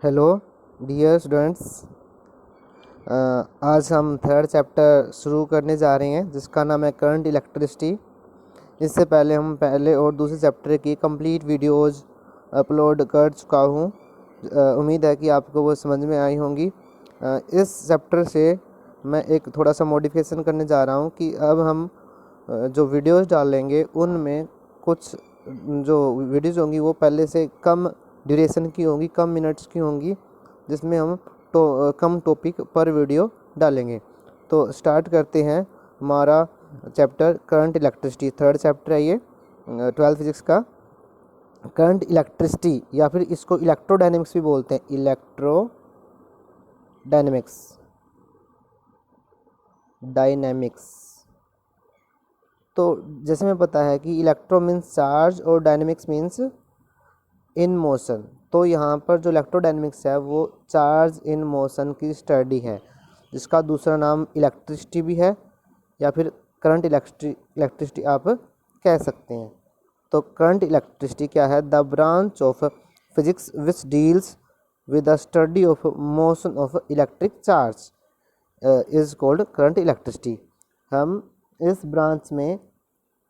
Hello dear students. आज हम third chapter शुरू करने जा रहे हैं जिसका नाम है करंट इलेक्ट्रिसिटी। इससे पहले हम पहले और दूसरे चैप्टर की कंप्लीट वीडियोस अपलोड कर चुका हूँ। उम्मीद है कि आपको वो समझ में आई होंगी। इस चैप्टर से मैं एक थोड़ा सा मॉडिफिकेशन करने जा रहा हूँ कि अब हम जो वीडियोस डालेंगे उनमें कुछ जो वीडियोस होंगी वो पहले से कम ड्यूरेशन की होंगी, कम मिनट्स की होंगी, जिसमें हम कम टॉपिक पर वीडियो डालेंगे। तो स्टार्ट करते हैं हमारा chapter current electricity. Third chapter है ये 12th फिजिक्स का, करंट इलेक्ट्रिसिटी, या फिर इसको इलेक्ट्रोडायनेमिक्स भी बोलते हैं। डायनेमिक्स। तो जैसे हमें पता है कि इलेक्ट्रो मीन्स चार्ज और डायनेमिक्स मीन्स इन मोशन। तो यहाँ पर जो इलेक्ट्रोडायनेमिक्स है वो चार्ज इन मोशन की स्टडी है, जिसका दूसरा नाम इलेक्ट्रिसिटी भी है या फिर करंट इलेक्ट्रिसिटी आप कह सकते हैं। तो करंट इलेक्ट्रिसिटी क्या है? The branch of physics which deals with the study of motion of electric charge is called current electricity. हम इस ब्रांच में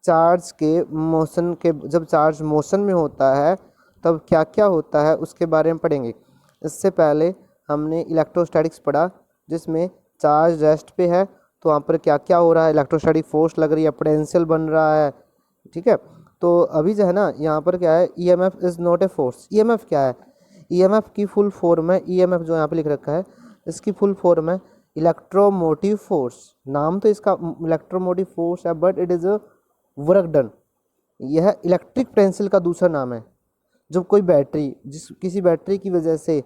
चार्ज के मोशन के, जब चार्ज मोशन में होता है तब क्या क्या होता है उसके बारे में पढ़ेंगे। इससे पहले हमने इलेक्ट्रोस्टैटिक्स पढ़ा, जिसमें चार्ज रेस्ट पे है तो वहाँ पर क्या क्या हो रहा है, इलेक्ट्रोस्टैटिक फोर्स लग रही है, पोटेंशियल बन रहा है। ठीक है, तो अभी जो है ना यहाँ पर क्या है, EMF is not a force. EMF क्या है? ईएमएफ की फुल फॉर्म है, ईएमएफ जो यहाँ पे लिख रखा है इसकी फुल फॉर्म है इलेक्ट्रोमोटिव फोर्स। नाम तो इसका इलेक्ट्रोमोटिव फोर्स है, but it is a work done. यह इलेक्ट्रिक पोटेंशियल का दूसरा नाम है। जब कोई बैटरी, किसी बैटरी की वजह से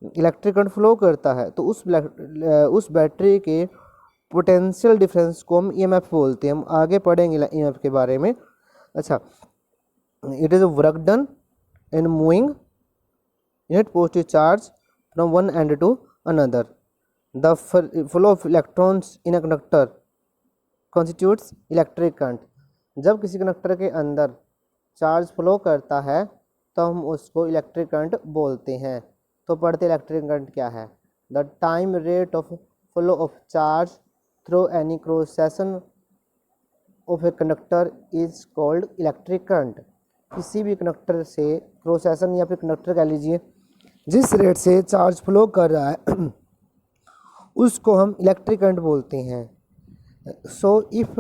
इलेक्ट्रिक करंट फ्लो करता है तो उस बैटरी के पोटेंशियल डिफरेंस को हम ईएमएफ बोलते हैं। हम आगे पढ़ेंगे ईएमएफ के बारे में। अच्छा, it is a work done in moving net positive charge from one end to another. The flow of electrons in a conductor constitutes electric current. जब किसी कंडक्टर के अंदर चार्ज फ्लो करता है तो हम उसको इलेक्ट्रिक करंट बोलते हैं। तो पढ़ते इलेक्ट्रिक करंट क्या है? The time rate of flow of charge through any cross section of a conductor is called electric current. किसी भी कंडक्टर से क्रॉस सेक्शन या फिर कंडक्टर कह लीजिए, जिस रेट से चार्ज फ्लो कर रहा है उसको हम इलेक्ट्रिक करंट बोलते हैं। सो इफ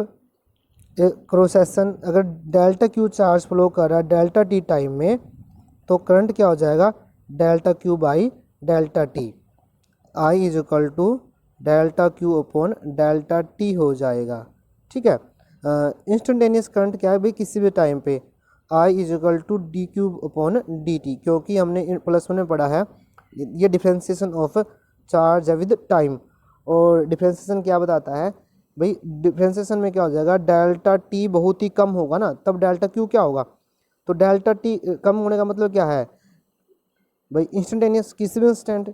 क्रॉस सेक्शन, अगर डेल्टा क्यू चार्ज फ्लो कर रहा है डेल्टा टी टाइम में, तो करंट क्या हो जाएगा? Delta Q by delta T. I is equal to delta Q upon delta T हो जाएगा। ठीक है, इंस्टेंटेनियस करंट क्या है भाई? किसी भी टाइम पे I is equal to D Q upon D T, क्योंकि हमने +1 में पढ़ा है ये डिफ्रेंसिएशन ऑफ चार्ज है विद टाइम। और डिफ्रेंसिएशन क्या बताता है भाई? डिफ्रेंसिएशन में क्या हो जाएगा? डेल्टा टी बहुत ही कम होगा ना, तब डेल्टा क्यू क्या होगा? तो डेल्टा टी कम होने का मतलब क्या है भाई? इंस्टेंटेनियस, किसी भी इंस्टेंट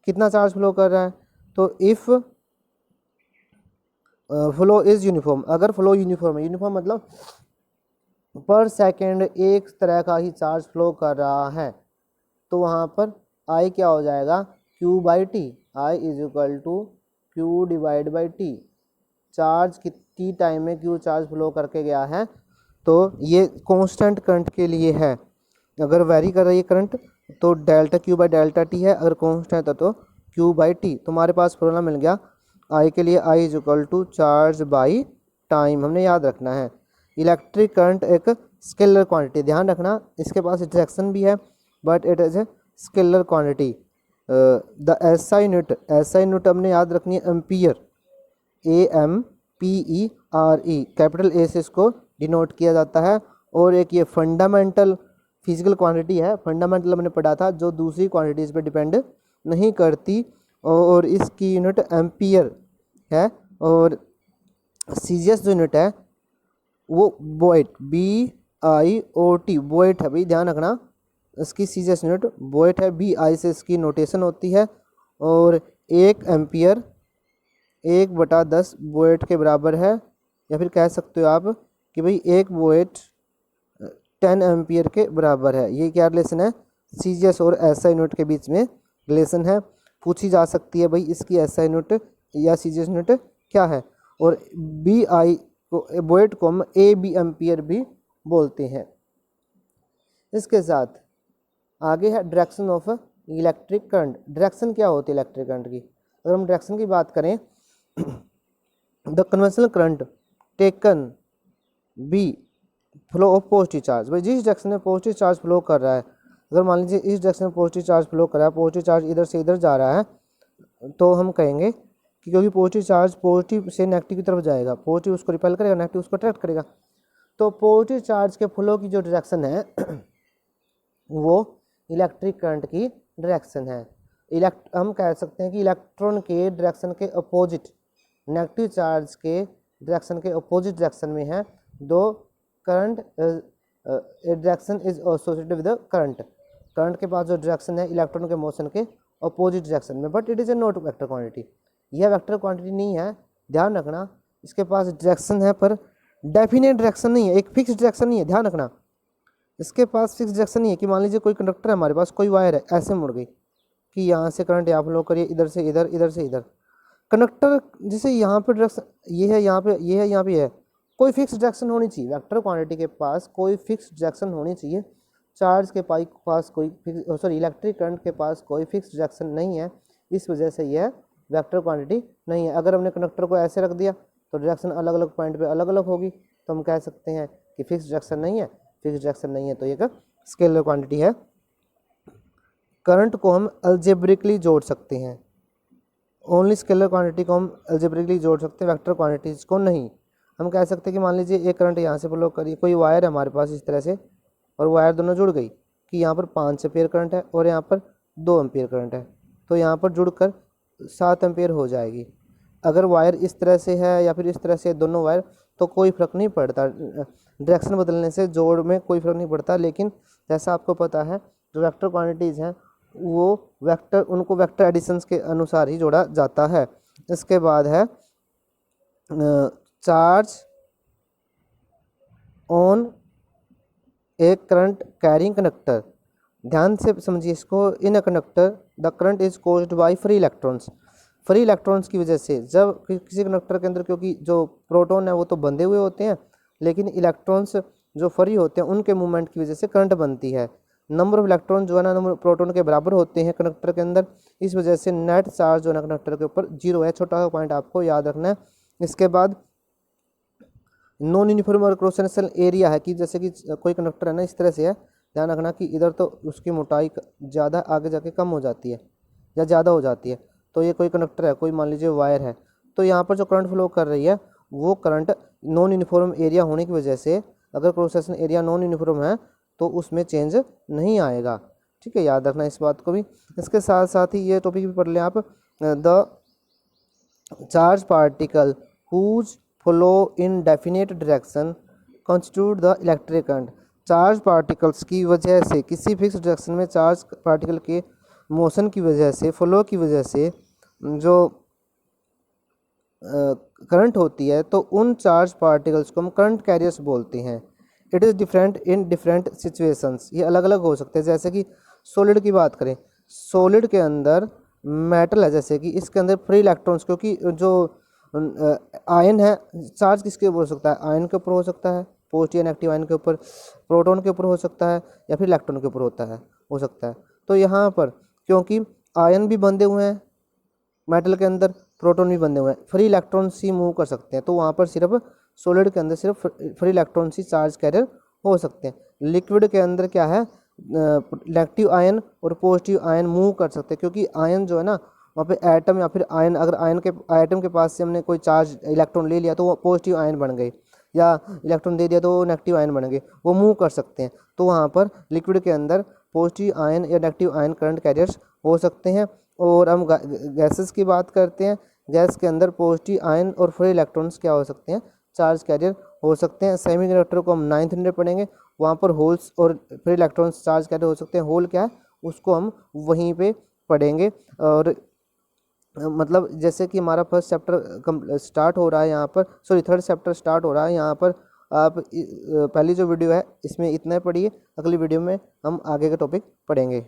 कितना चार्ज फ्लो कर रहा है। तो इफ़ फ्लो इज़ यूनिफॉर्म, अगर फ्लो यूनिफॉर्म है, यूनिफॉर्म मतलब पर सेकेंड एक तरह का ही चार्ज फ्लो कर रहा है, तो वहाँ पर आई क्या हो जाएगा? Q by T. I is equal to Q divide by T. Charge कितनी टाइम में क्यू चार्ज फ्लो करके गया है, तो ये कांस्टेंट करंट के लिए है। अगर वेरी कर रही है करंट तो delta Q by delta T है, अगर कांस्टेंट है तो क्यू बाई टी। तुम्हारे पास फॉर्मूला मिल गया आई के लिए, I is equal to charge by time. हमने याद रखना है इलेक्ट्रिक करंट एक स्केलर क्वांटिटी, ध्यान रखना इसके पास डायरेक्शन भी है but it is a scalar quantity. The SI unit हमने याद रखनी है एम्पियर, AMPERE, कैपिटल ए से इसको डिनोट किया जाता है। और एक ये फंडामेंटल फिजिकल क्वांटिटी है, फंडामेंटल हमने पढ़ा था, जो दूसरी क्वांटिटीज़ पे डिपेंड नहीं करती, और इसकी यूनिट एम्पियर है। और सीजीएस जो यूनिट है वो वोल्ट, BIOT वोल्ट है भाई, ध्यान रखना इसकी सीजीएस यूनिट वोल्ट है, BI से इसकी नोटेशन होती है। और 1 एम्पियर 1/10 वोल्ट के बराबर है, या फिर कह सकते हो आप कि भाई 1 वोल्ट 10 एम्पियर के बराबर है। ये क्या रिलेशन है सीजीएस और एसआई यूनिट के बीच में? रिलेशन है, पूछी जा सकती है भाई इसकी एसआई यूनिट या सीजीएस यूनिट क्या है। और बी आई को वोल्ट को हम ए बी एम्पियर भी बोलते हैं। इसके साथ आगे है direction of electric current. Direction क्या होती है इलेक्ट्रिक करंट की? अगर हम डायरेक्शन की बात करें, the conventional current taken be flow of positive charge. भाई जिस डायरेक्शन में पॉजिटिव चार्ज फ्लो कर रहा है, अगर मान लीजिए इस डायरेक्शन में पॉजिटिव चार्ज फ्लो कर रहा है, पॉजिटिव चार्ज इधर से इधर जा रहा है, तो हम कहेंगे कि क्योंकि पॉजिटिव चार्ज पॉजिटिव से नेगेटिव की तरफ जाएगा, पॉजिटिव उसको रिपेल करेगा, नेगेटिव उसको अट्रैक्ट करेगा। तो पॉजिटिव चार्ज के फ्लो की जो डायरेक्शन है वो इलेक्ट्रिक करंट की डायरेक्शन है। हम कह सकते हैं कि इलेक्ट्रॉन के डायरेक्शन के अपोजिट, नेगेटिव चार्ज के डायरेक्शन के अपोजिट डायरेक्शन में है, दो current direction is associated with current. Current के पास जो डायरेक्शन है इलेक्ट्रॉन के मोशन के अपोजिट डायरेक्शन में, but it is a not vector quantity. यह वेक्टर क्वांटिटी नहीं है, ध्यान रखना। इसके पास डायरेक्शन है पर डेफिनेट डायरेक्शन नहीं है, एक फिक्स डायरेक्शन नहीं है, ध्यान रखना। इसके पास फिक्स डायरेक्शन नहीं है कि मान लीजिए कोई कंडक्टर है हमारे पास, कोई वायर है, ऐसे मुड़ गई कि यहाँ से करंट यहाँ फ्लो करिए, इधर से इधर, इधर से इधर। कंडक्टर जैसे यहाँ पे डायरेक्शन ये है, यहाँ पे ये है, यहाँ पे है, कोई फिक्स डायरेक्शन होनी चाहिए। वेक्टर क्वांटिटी के पास कोई फिक्स डायरेक्शन होनी चाहिए। चार्ज के पास कोई फिक्स, इलेक्ट्रिक करंट के पास कोई फिक्स डायरेक्शन नहीं है, इस वजह से यह वेक्टर क्वांटिटी नहीं है। अगर हमने कंडक्टर को ऐसे रख दिया तो डायरेक्शन अलग अलग पॉइंट पे अलग अलग होगी, तो हम कह सकते हैं कि फिक्स डायरेक्शन नहीं है। फिक्स डायरेक्शन नहीं है तो ये स्केलर क्वांटिटी है। करंट को हम अलजेब्रिकली जोड़ सकते हैं, ओनली स्केलर क्वांटिटी को हम अलजेब्रिकली जोड़ सकते हैं, वेक्टर क्वांटिटीज को नहीं। हम कह सकते हैं कि मान लीजिए एक करंट यहाँ से फ्लो करिए, कोई वायर है हमारे पास इस तरह से, और वायर दोनों जुड़ गई कि यहाँ पर 5 एम्पीयर करंट है और यहाँ पर 2 एम्पीयर करंट है, तो यहाँ पर जुड़कर 7 एम्पीयर हो जाएगी। अगर वायर इस तरह से है या फिर इस तरह से दोनों वायर, तो कोई फ़र्क नहीं पड़ता, डायरेक्शन बदलने से जोड़ में कोई फ़र्क नहीं पड़ता। लेकिन जैसा आपको पता है जो वेक्टर क्वांटिटीज़ हैं वो उनको वेक्टर एडिशंस के अनुसार ही जोड़ा जाता है। इसके बाद है चार्ज ऑन एक करंट कैरिंग कंडक्टर। ध्यान से समझिए इसको। In a conductor the current is caused by free electrons. Free electrons की वजह से, जब किसी कंडक्टर के अंदर, क्योंकि जो प्रोटॉन है वो तो बंधे हुए होते हैं, लेकिन इलेक्ट्रॉन्स जो फ्री होते हैं उनके मूवमेंट की वजह से करंट बनती है। नंबर ऑफ इलेक्ट्रॉन जो है ना नंबर प्रोटॉन के बराबर होते हैं कंडक्टर के अंदर, इस वजह से नेट चार्ज जो है ना कंडक्टर के ऊपर 0 है। छोटा सा पॉइंट आपको याद रखना है। इसके बाद नॉन यूनिफॉर्म और क्रॉस सेक्शनल एरिया है कि जैसे कि कोई कंडक्टर है ना इस तरह से है, ध्यान रखना कि इधर तो उसकी मोटाई ज़्यादा आगे जाके कम हो जाती है या ज़्यादा हो जाती है। तो ये कोई कंडक्टर है, कोई मान लीजिए वायर है, तो यहाँ पर जो करंट फ्लो कर रही है वो करंट नॉन यूनिफॉर्म एरिया होने की वजह से, अगर cross section area non uniform है तो उसमें चेंज नहीं आएगा। ठीक है, याद रखना इस बात को भी। इसके साथ साथ ही ये टॉपिक भी पढ़ लें आप, the charge particle whose flow in definite direction constitute the electric current. Charge particles की वजह से, किसी फिक्स डायरेक्शन में चार्ज पार्टिकल के मोशन की वजह से, फ्लो की वजह से जो करंट होती है, तो उन चार्ज पार्टिकल्स को हम करंट कैरियर्स बोलते हैं। It is different in different situations. ये अलग अलग हो सकते हैं। जैसे कि सॉलिड की बात करें, सॉलिड के अंदर मेटल है, जैसे कि इसके अंदर फ्री इलेक्ट्रॉन्स, क्योंकि जो आयन है, चार्ज किसके ऊपर हो सकता है? आयन के ऊपर हो सकता है, पॉजिटिव या नेगेटिव आयन के ऊपर, प्रोटॉन के ऊपर हो सकता है, या फिर इलेक्ट्रॉन के ऊपर हो सकता है। तो यहाँ पर क्योंकि आयन भी बंधे हुए हैं मेटल के अंदर, प्रोटॉन भी बंधे हुए हैं, फ्री इलेक्ट्रॉन्स ही मूव कर सकते हैं, तो वहाँ पर सिर्फ सॉलिड के अंदर सिर्फ फ्री इलेक्ट्रॉन्स ही चार्ज कैरियर हो सकते हैं। लिक्विड के अंदर क्या है, नेगेटिव आयन और पॉजिटिव आयन मूव कर सकते हैं, क्योंकि आयन जो है ना वहाँ पे एटम या फिर आयन, अगर आयन के एटम के पास से हमने कोई चार्ज इलेक्ट्रॉन ले लिया तो वो पॉजिटिव आयन बन गए, या इलेक्ट्रॉन दे दिया तो वो नेगेटिव आयन बन गए, वो मूव कर सकते हैं। तो वहाँ पर लिक्विड के अंदर पॉजिटिव आयन या नेगेटिव आयन करंट कैरियर्स हो सकते हैं। और हम गैसेस की बात करते हैं, गैस के अंदर पॉजिटिव आयन और फ्री इलेक्ट्रॉन्स क्या हो सकते हैं? चार्ज कैरियर हो सकते हैं। सेमीकंडक्टर को हम 9th में पढ़ेंगे, वहाँ पर होल्स और फ्री इलेक्ट्रॉन्स चार्ज कैरियर हो सकते हैं। होल क्या है उसको हम वहीं पे पढ़ेंगे। और मतलब जैसे कि हमारा फर्स्ट चैप्टर स्टार्ट हो रहा है यहाँ पर, थर्ड चैप्टर स्टार्ट हो रहा है यहाँ पर। आप पहली जो वीडियो है इसमें इतना ही पढ़िए, अगली वीडियो में हम आगे का टॉपिक पढ़ेंगे।